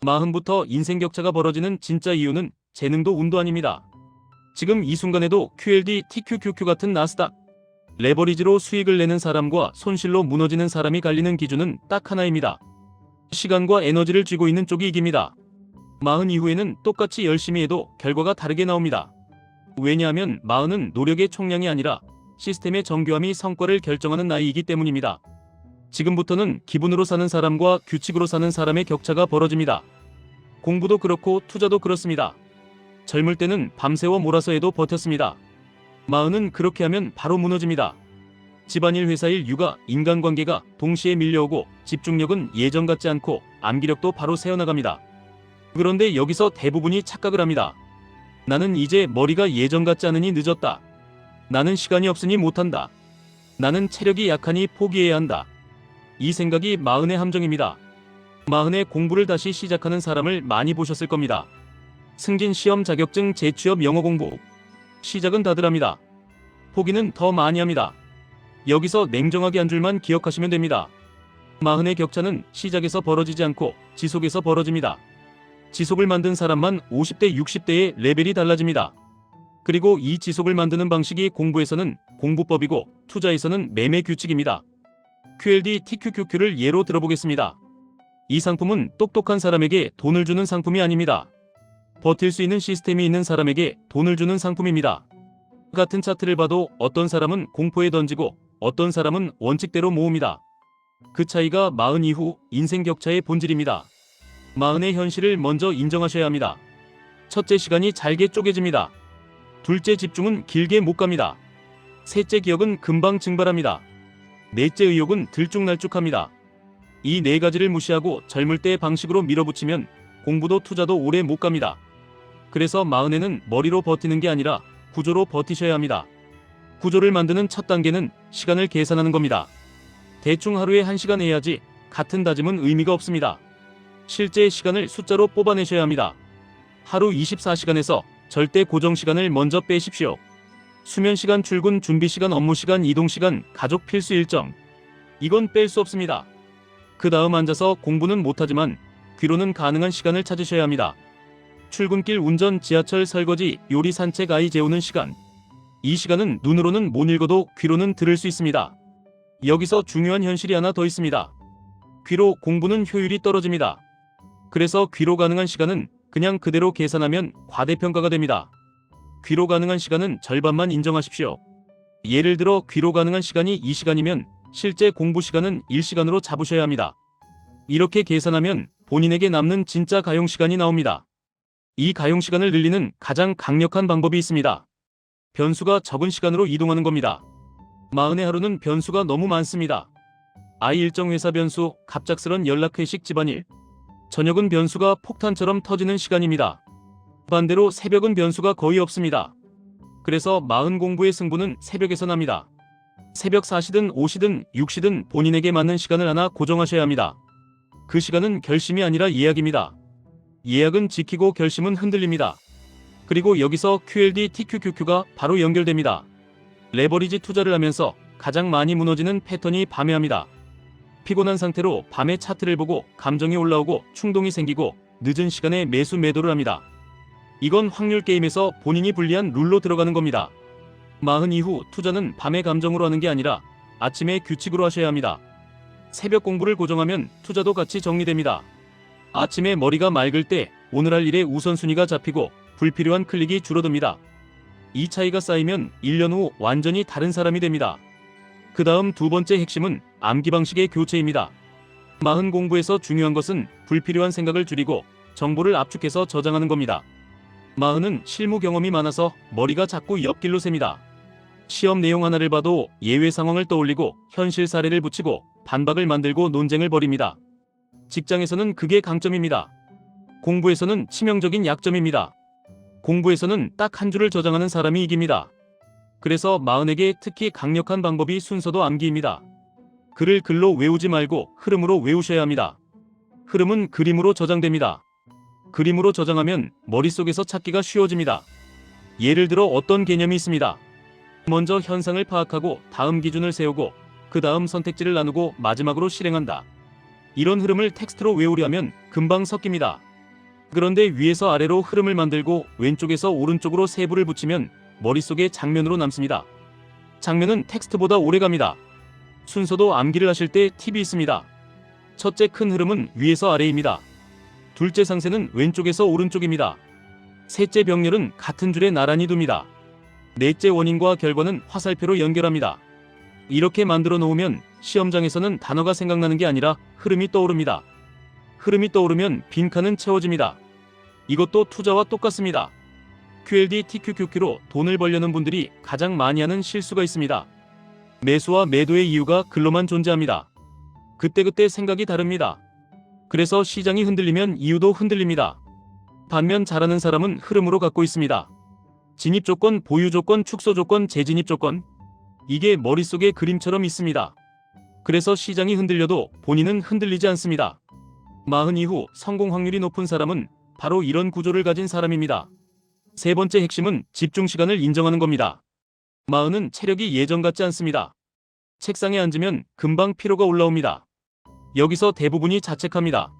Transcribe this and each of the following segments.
마흔부터 인생 격차가 벌어지는 진짜 이유는 재능도 운도 아닙니다. 지금 이 순간에도 QLD, TQQQ 같은 나스닥, 레버리지로 수익을 내는 사람과 손실로 무너지는 사람이 갈리는 기준은 딱 하나입니다. 시간과 에너지를 쥐고 있는 쪽이 이깁니다. 마흔 이후에는 똑같이 열심히 해도 결과가 다르게 나옵니다. 왜냐하면 마흔은 노력의 총량이 아니라 시스템의 정교함이 성과를 결정하는 나이이기 때문입니다. 지금부터는 기분으로 사는 사람과 규칙으로 사는 사람의 격차가 벌어집니다. 공부도 그렇고 투자도 그렇습니다. 젊을 때는 밤새워 몰아서 해도 버텼습니다. 마흔은 그렇게 하면 바로 무너집니다. 집안일, 회사일, 육아, 인간관계가 동시에 밀려오고 집중력은 예전 같지 않고 암기력도 바로 새어나갑니다. 그런데 여기서 대부분이 착각을 합니다. 나는 이제 머리가 예전 같지 않으니 늦었다. 나는 시간이 없으니 못한다. 나는 체력이 약하니 포기해야 한다. 이 생각이 마흔의 함정입니다. 마흔에 공부를 다시 시작하는 사람을 많이 보셨을 겁니다. 승진, 시험, 자격증, 재취업, 영어 공부. 시작은 다들 합니다. 포기는 더 많이 합니다. 여기서 냉정하게 한 줄만 기억하시면 됩니다. 마흔의 격차는 시작에서 벌어지지 않고 지속에서 벌어집니다. 지속을 만든 사람만 50대, 60대의 레벨이 달라집니다. 그리고 이 지속을 만드는 방식이 공부에서는 공부법이고 투자에서는 매매 규칙입니다. QLD, TQQQ를 예로 들어보겠습니다. 이 상품은 똑똑한 사람에게 돈을 주는 상품이 아닙니다. 버틸 수 있는 시스템이 있는 사람에게 돈을 주는 상품입니다. 같은 차트를 봐도 어떤 사람은 공포에 던지고 어떤 사람은 원칙대로 모읍니다. 그 차이가 마흔 이후 인생 격차의 본질입니다. 마흔의 현실을 먼저 인정하셔야 합니다. 첫째, 시간이 잘게 쪼개집니다. 둘째, 집중은 길게 못 갑니다. 셋째, 기억은 금방 증발합니다. 넷째, 의욕은 들쭉날쭉합니다. 이 네 가지를 무시하고 젊을 때의 방식으로 밀어붙이면 공부도 투자도 오래 못 갑니다. 그래서 마흔에는 머리로 버티는 게 아니라 구조로 버티셔야 합니다. 구조를 만드는 첫 단계는 시간을 계산하는 겁니다. 대충 하루에 1시간 해야지 같은 다짐은 의미가 없습니다. 실제 시간을 숫자로 뽑아내셔야 합니다. 하루 24시간에서 절대 고정시간을 먼저 빼십시오. 수면시간, 출근, 준비시간, 업무시간, 이동시간, 가족 필수 일정. 이건 뺄 수 없습니다. 그 다음 앉아서 공부는 못하지만 귀로는 가능한 시간을 찾으셔야 합니다. 출근길, 운전, 지하철, 설거지, 요리, 산책, 아이 재우는 시간. 이 시간은 눈으로는 못 읽어도 귀로는 들을 수 있습니다. 여기서 중요한 현실이 하나 더 있습니다. 귀로 공부는 효율이 떨어집니다. 그래서 귀로 가능한 시간은 그냥 그대로 계산하면 과대평가가 됩니다. 귀로 가능한 시간은 절반만 인정하십시오. 예를 들어 귀로 가능한 시간이 2시간이면 실제 공부 시간은 1시간으로 잡으셔야 합니다. 이렇게 계산하면 본인에게 남는 진짜 가용 시간이 나옵니다. 이 가용 시간을 늘리는 가장 강력한 방법이 있습니다. 변수가 적은 시간으로 이동하는 겁니다. 마흔의 하루는 변수가 너무 많습니다. 아이 일정, 회사 변수, 갑작스런 연락, 회식, 집안일. 저녁은 변수가 폭탄처럼 터지는 시간입니다. 반대로 새벽은 변수가 거의 없습니다. 그래서 마흔 공부의 승부는 새벽에서 납니다. 새벽 4시든 5시든 6시든 본인에게 맞는 시간을 하나 고정하셔야 합니다. 그 시간은 결심이 아니라 예약입니다. 예약은 지키고 결심은 흔들립니다. 그리고 여기서 QLD, TQQQ가 바로 연결됩니다. 레버리지 투자를 하면서 가장 많이 무너지는 패턴이 밤에 합니다. 피곤한 상태로 밤에 차트를 보고 감정이 올라오고 충동이 생기고 늦은 시간에 매수 매도를 합니다. 이건 확률 게임에서 본인이 불리한 룰로 들어가는 겁니다. 마흔 이후 투자는 밤에 감정으로 하는 게 아니라 아침에 규칙으로 하셔야 합니다. 새벽 공부를 고정하면 투자도 같이 정리됩니다. 아침에 머리가 맑을 때 오늘 할 일의 우선순위가 잡히고 불필요한 클릭이 줄어듭니다. 이 차이가 쌓이면 1년 후 완전히 다른 사람이 됩니다. 그 다음 두 번째 핵심은 암기 방식의 교체입니다. 마흔 공부에서 중요한 것은 불필요한 생각을 줄이고 정보를 압축해서 저장하는 겁니다. 마흔은 실무 경험이 많아서 머리가 자꾸 옆길로 셉니다. 시험 내용 하나를 봐도 예외 상황을 떠올리고 현실 사례를 붙이고 반박을 만들고 논쟁을 벌입니다. 직장에서는 그게 강점입니다. 공부에서는 치명적인 약점입니다. 공부에서는 딱 한 줄을 저장하는 사람이 이깁니다. 그래서 마흔에게 특히 강력한 방법이 순서도 암기입니다. 글을 글로 외우지 말고 흐름으로 외우셔야 합니다. 흐름은 그림으로 저장됩니다. 그림으로 저장하면 머릿속에서 찾기가 쉬워집니다. 예를 들어 어떤 개념이 있습니다. 먼저 현상을 파악하고 다음 기준을 세우고 그 다음 선택지를 나누고 마지막으로 실행한다. 이런 흐름을 텍스트로 외우려면 금방 섞입니다. 그런데 위에서 아래로 흐름을 만들고 왼쪽에서 오른쪽으로 세부를 붙이면 머릿속에 장면으로 남습니다. 장면은 텍스트보다 오래갑니다. 순서도 암기를 하실 때 팁이 있습니다. 첫째 큰 흐름은 위에서 아래입니다. 둘째 상세는 왼쪽에서 오른쪽입니다. 셋째 병렬은 같은 줄에 나란히 둡니다. 넷째 원인과 결과는 화살표로 연결합니다. 이렇게 만들어 놓으면 시험장에서는 단어가 생각나는 게 아니라 흐름이 떠오릅니다. 흐름이 떠오르면 빈칸은 채워집니다. 이것도 투자와 똑같습니다. QLD, TQQQ로 돈을 벌려는 분들이 가장 많이 하는 실수가 있습니다. 매수와 매도의 이유가 글로만 존재합니다. 그때그때 생각이 다릅니다. 그래서 시장이 흔들리면 이유도 흔들립니다. 반면 잘하는 사람은 흐름으로 갖고 있습니다. 진입 조건, 보유 조건, 축소 조건, 재진입 조건. 이게 머릿속에 그림처럼 있습니다. 그래서 시장이 흔들려도 본인은 흔들리지 않습니다. 마흔 이후 성공 확률이 높은 사람은 바로 이런 구조를 가진 사람입니다. 세 번째 핵심은 집중 시간을 인정하는 겁니다. 마흔은 체력이 예전 같지 않습니다. 책상에 앉으면 금방 피로가 올라옵니다. 여기서 대부분이 자책합니다.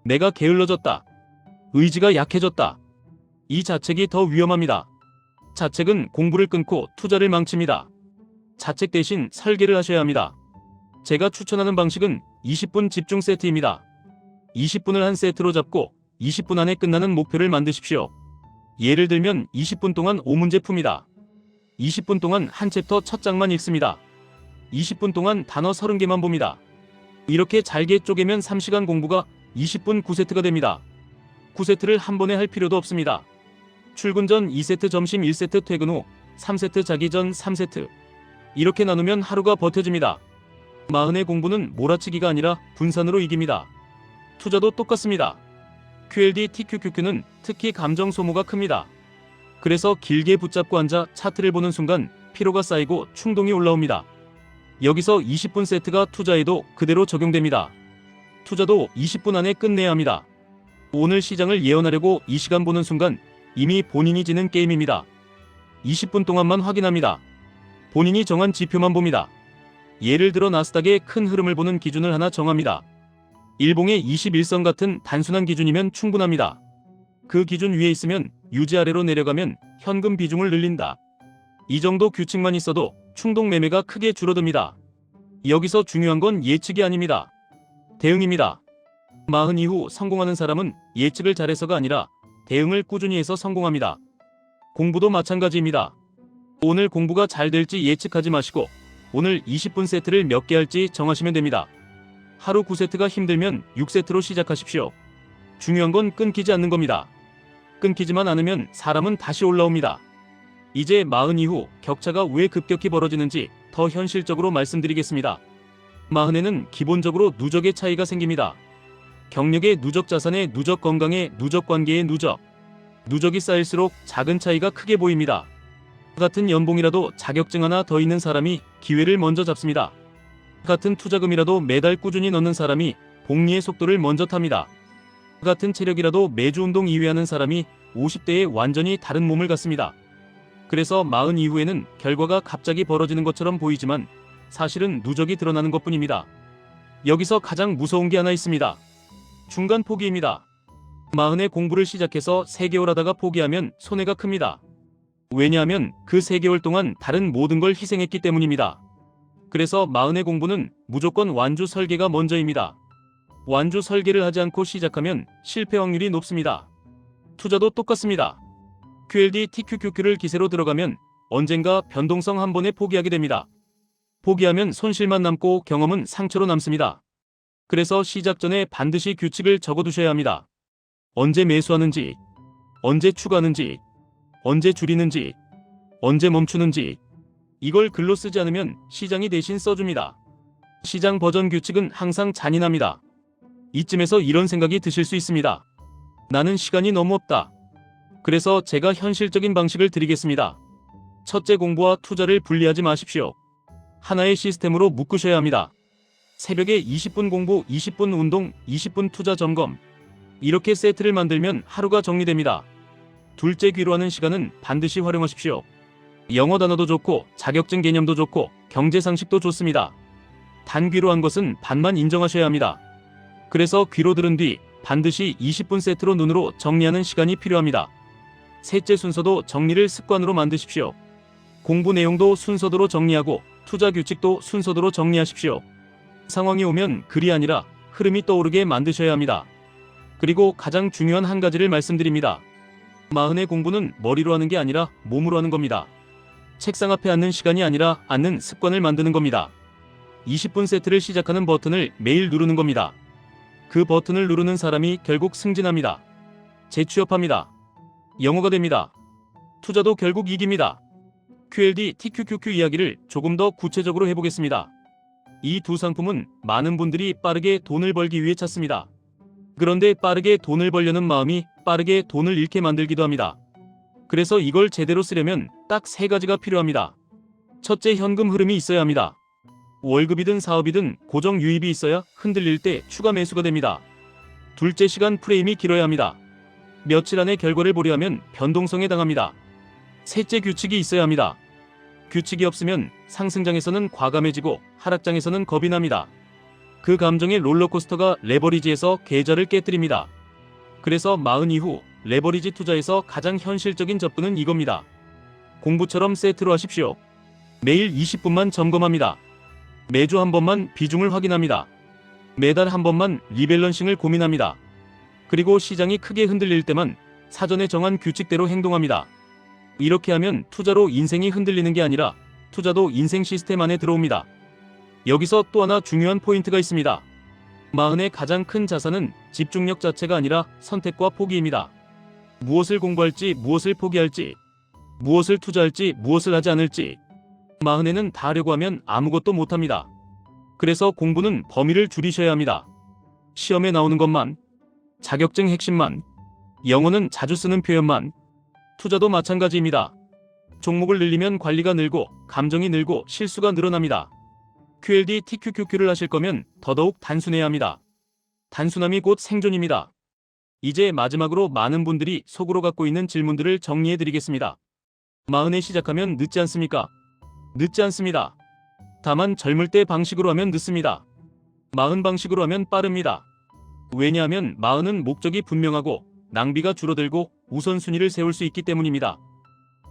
내가 게을러졌다. 의지가 약해졌다. 이 자책이 더 위험합니다. 자책은 공부를 끊고 투자를 망칩니다. 자책 대신 설계를 하셔야 합니다. 제가 추천하는 방식은 20분 집중 세트입니다. 20분을 한 세트로 잡고 20분 안에 끝나는 목표를 만드십시오. 예를 들면 20분 동안 5문제 풉니다. 20분 동안 한 챕터 첫 장만 읽습니다. 20분 동안 단어 30개만 봅니다. 이렇게 잘게 쪼개면 3시간 공부가 20분 9세트가 됩니다. 9세트를 한 번에 할 필요도 없습니다. 출근 전 2세트, 점심 1세트, 퇴근 후 3세트, 자기 전 3세트. 이렇게 나누면 하루가 버텨집니다. 마흔의 공부는 몰아치기가 아니라 분산으로 이깁니다. 투자도 똑같습니다. QLD, TQQQ는 특히 감정 소모가 큽니다. 그래서 길게 붙잡고 앉아 차트를 보는 순간 피로가 쌓이고 충동이 올라옵니다. 여기서 20분 세트가 투자에도 그대로 적용됩니다. 투자도 20분 안에 끝내야 합니다. 오늘 시장을 예언하려고 이 시간 보는 순간 이미 본인이 지는 게임입니다. 20분 동안만 확인합니다. 본인이 정한 지표만 봅니다. 예를 들어 나스닥의 큰 흐름을 보는 기준을 하나 정합니다. 일봉의 21선 같은 단순한 기준이면 충분합니다. 그 기준 위에 있으면 유지, 아래로 내려가면 현금 비중을 늘린다. 이 정도 규칙만 있어도 충동 매매가 크게 줄어듭니다. 여기서 중요한 건 예측이 아닙니다. 대응입니다. 마흔 이후 성공하는 사람은 예측을 잘해서가 아니라 대응을 꾸준히 해서 성공합니다. 공부도 마찬가지입니다. 오늘 공부가 잘 될지 예측하지 마시고 오늘 20분 세트를 몇 개 할지 정하시면 됩니다. 하루 9세트가 힘들면 6세트로 시작하십시오. 중요한 건 끊기지 않는 겁니다. 끊기지만 않으면 사람은 다시 올라옵니다. 이제 마흔 이후 격차가 왜 급격히 벌어지는지 더 현실적으로 말씀드리겠습니다. 마흔에는 기본적으로 누적의 차이가 생깁니다. 경력의 누적, 자산의 누적, 건강의 누적, 관계의 누적. 누적이 쌓일수록 작은 차이가 크게 보입니다. 같은 연봉이라도 자격증 하나 더 있는 사람이 기회를 먼저 잡습니다. 같은 투자금이라도 매달 꾸준히 넣는 사람이 복리의 속도를 먼저 탑니다. 같은 체력이라도 매주 운동 2회 하는 사람이 50대에 완전히 다른 몸을 갖습니다. 그래서 마흔 이후에는 결과가 갑자기 벌어지는 것처럼 보이지만 사실은 누적이 드러나는 것뿐입니다. 여기서 가장 무서운 게 하나 있습니다. 중간 포기입니다. 마흔에 공부를 시작해서 3개월 하다가 포기하면 손해가 큽니다. 왜냐하면 그 3개월 동안 다른 모든 걸 희생했기 때문입니다. 그래서 마흔의 공부는 무조건 완주 설계가 먼저입니다. 완주 설계를 하지 않고 시작하면 실패 확률이 높습니다. 투자도 똑같습니다. QLD, TQQQ를 기세로 들어가면 언젠가 변동성 한 번에 포기하게 됩니다. 포기하면 손실만 남고 경험은 상처로 남습니다. 그래서 시작 전에 반드시 규칙을 적어두셔야 합니다. 언제 매수하는지, 언제 추가하는지, 언제 줄이는지, 언제 멈추는지. 이걸 글로 쓰지 않으면 시장이 대신 써줍니다. 시장 버전 규칙은 항상 잔인합니다. 이쯤에서 이런 생각이 드실 수 있습니다. 나는 시간이 너무 없다. 그래서 제가 현실적인 방식을 드리겠습니다. 첫째, 공부와 투자를 분리하지 마십시오. 하나의 시스템으로 묶으셔야 합니다. 새벽에 20분 공부, 20분 운동, 20분 투자 점검. 이렇게 세트를 만들면 하루가 정리됩니다. 둘째, 귀로 하는 시간은 반드시 활용하십시오. 영어 단어도 좋고 자격증 개념도 좋고 경제 상식도 좋습니다. 단 귀로 한 것은 반만 인정하셔야 합니다. 그래서 귀로 들은 뒤 반드시 20분 세트로 눈으로 정리하는 시간이 필요합니다. 셋째 순서도 정리를 습관으로 만드십시오. 공부 내용도 순서대로 정리하고 투자 규칙도 순서대로 정리하십시오. 상황이 오면 글이 아니라 흐름이 떠오르게 만드셔야 합니다. 그리고 가장 중요한 한 가지를 말씀드립니다. 마흔의 공부는 머리로 하는 게 아니라 몸으로 하는 겁니다. 책상 앞에 앉는 시간이 아니라 앉는 습관을 만드는 겁니다. 20분 세트를 시작하는 버튼을 매일 누르는 겁니다. 그 버튼을 누르는 사람이 결국 승진합니다. 재취업합니다. 영어가 됩니다. 투자도 결국 이깁니다. QLD TQQQ 이야기를 조금 더 구체적으로 해보겠습니다. 이 두 상품은 많은 분들이 빠르게 돈을 벌기 위해 찾습니다. 그런데 빠르게 돈을 벌려는 마음이 빠르게 돈을 잃게 만들기도 합니다. 그래서 이걸 제대로 쓰려면 딱 세 가지가 필요합니다. 첫째, 현금 흐름이 있어야 합니다. 월급이든 사업이든 고정 유입이 있어야 흔들릴 때 추가 매수가 됩니다. 둘째, 시간 프레임이 길어야 합니다. 며칠 안에 결과를 보려 하면 변동성에 당합니다. 셋째, 규칙이 있어야 합니다. 규칙이 없으면 상승장에서는 과감해지고 하락장에서는 겁이 납니다. 그 감정의 롤러코스터가 레버리지에서 계좌를 깨뜨립니다. 그래서 마흔 이후 레버리지 투자에서 가장 현실적인 접근은 이겁니다. 공부처럼 세트로 하십시오. 매일 20분만 점검합니다. 매주 한 번만 비중을 확인합니다. 매달 한 번만 리밸런싱을 고민합니다. 그리고 시장이 크게 흔들릴 때만 사전에 정한 규칙대로 행동합니다. 이렇게 하면 투자로 인생이 흔들리는 게 아니라 투자도 인생 시스템 안에 들어옵니다. 여기서 또 하나 중요한 포인트가 있습니다. 마흔의 가장 큰 자산은 집중력 자체가 아니라 선택과 포기입니다. 무엇을 공부할지, 무엇을 포기할지, 무엇을 투자할지, 무엇을 하지 않을지. 마흔에는 다 하려고 하면 아무것도 못합니다. 그래서 공부는 범위를 줄이셔야 합니다. 시험에 나오는 것만, 자격증 핵심만, 영어는 자주 쓰는 표현만. 투자도 마찬가지입니다. 종목을 늘리면 관리가 늘고 감정이 늘고 실수가 늘어납니다. QLD TQQQ를 하실 거면 더더욱 단순해야 합니다. 단순함이 곧 생존입니다. 이제 마지막으로 많은 분들이 속으로 갖고 있는 질문들을 정리해 드리겠습니다. 마흔에 시작하면 늦지 않습니까? 늦지 않습니다. 다만 젊을 때 방식으로 하면 늦습니다. 마흔 방식으로 하면 빠릅니다. 왜냐하면 마흔은 목적이 분명하고 낭비가 줄어들고 우선순위를 세울 수 있기 때문입니다.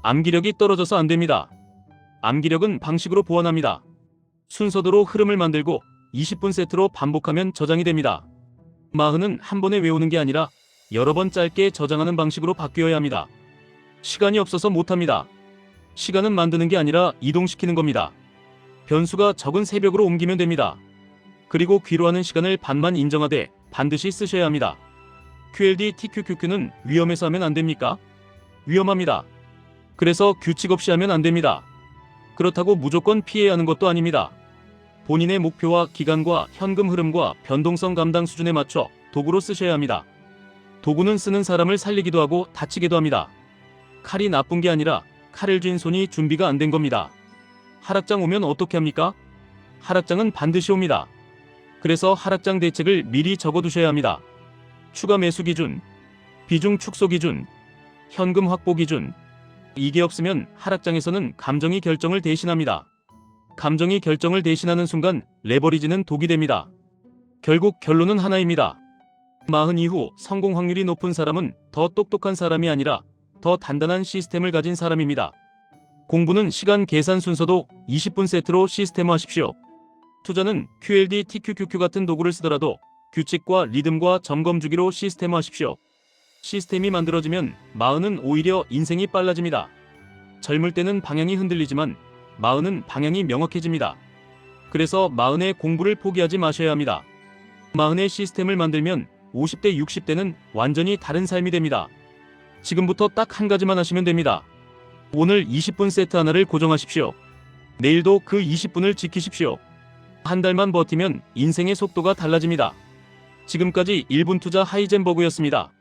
암기력이 떨어져서 안 됩니다. 암기력은 방식으로 보완합니다. 순서대로 흐름을 만들고 20분 세트로 반복하면 저장이 됩니다. 마흔은 한 번에 외우는 게 아니라 여러 번 짧게 저장하는 방식으로 바뀌어야 합니다. 시간이 없어서 못합니다. 시간은 만드는 게 아니라 이동시키는 겁니다. 변수가 적은 새벽으로 옮기면 됩니다. 그리고 귀로 하는 시간을 반만 인정하되 반드시 쓰셔야 합니다. QLD TQQQ는 위험해서 하면 안 됩니까? 위험합니다. 그래서 규칙 없이 하면 안 됩니다. 그렇다고 무조건 피해야 하는 것도 아닙니다. 본인의 목표와 기간과 현금 흐름과 변동성 감당 수준에 맞춰 도구로 쓰셔야 합니다. 도구는 쓰는 사람을 살리기도 하고 다치기도 합니다. 칼이 나쁜 게 아니라 칼을 쥔 손이 준비가 안 된 겁니다. 하락장 오면 어떻게 합니까? 하락장은 반드시 옵니다. 그래서 하락장 대책을 미리 적어두셔야 합니다. 추가 매수 기준, 비중 축소 기준, 현금 확보 기준. 이게 없으면 하락장에서는 감정이 결정을 대신합니다. 감정이 결정을 대신하는 순간 레버리지는 독이 됩니다. 결국 결론은 하나입니다. 마흔 이후 성공 확률이 높은 사람은 더 똑똑한 사람이 아니라 더 단단한 시스템을 가진 사람입니다. 공부는 시간 계산 순서도 20분 세트로 시스템화하십시오. 투자는 QLD TQQQ 같은 도구를 쓰더라도 규칙과 리듬과 점검 주기로 시스템화하십시오. 시스템이 만들어지면 마흔은 오히려 인생이 빨라집니다. 젊을 때는 방향이 흔들리지만 마흔은 방향이 명확해집니다. 그래서 마흔의 공부를 포기하지 마셔야 합니다. 마흔의 시스템을 만들면 50대, 60대는 완전히 다른 삶이 됩니다. 지금부터 딱 한 가지만 하시면 됩니다. 오늘 20분 세트 하나를 고정하십시오. 내일도 그 20분을 지키십시오. 한 달만 버티면 인생의 속도가 달라집니다. 지금까지 1분 투자 하이젠버그였습니다.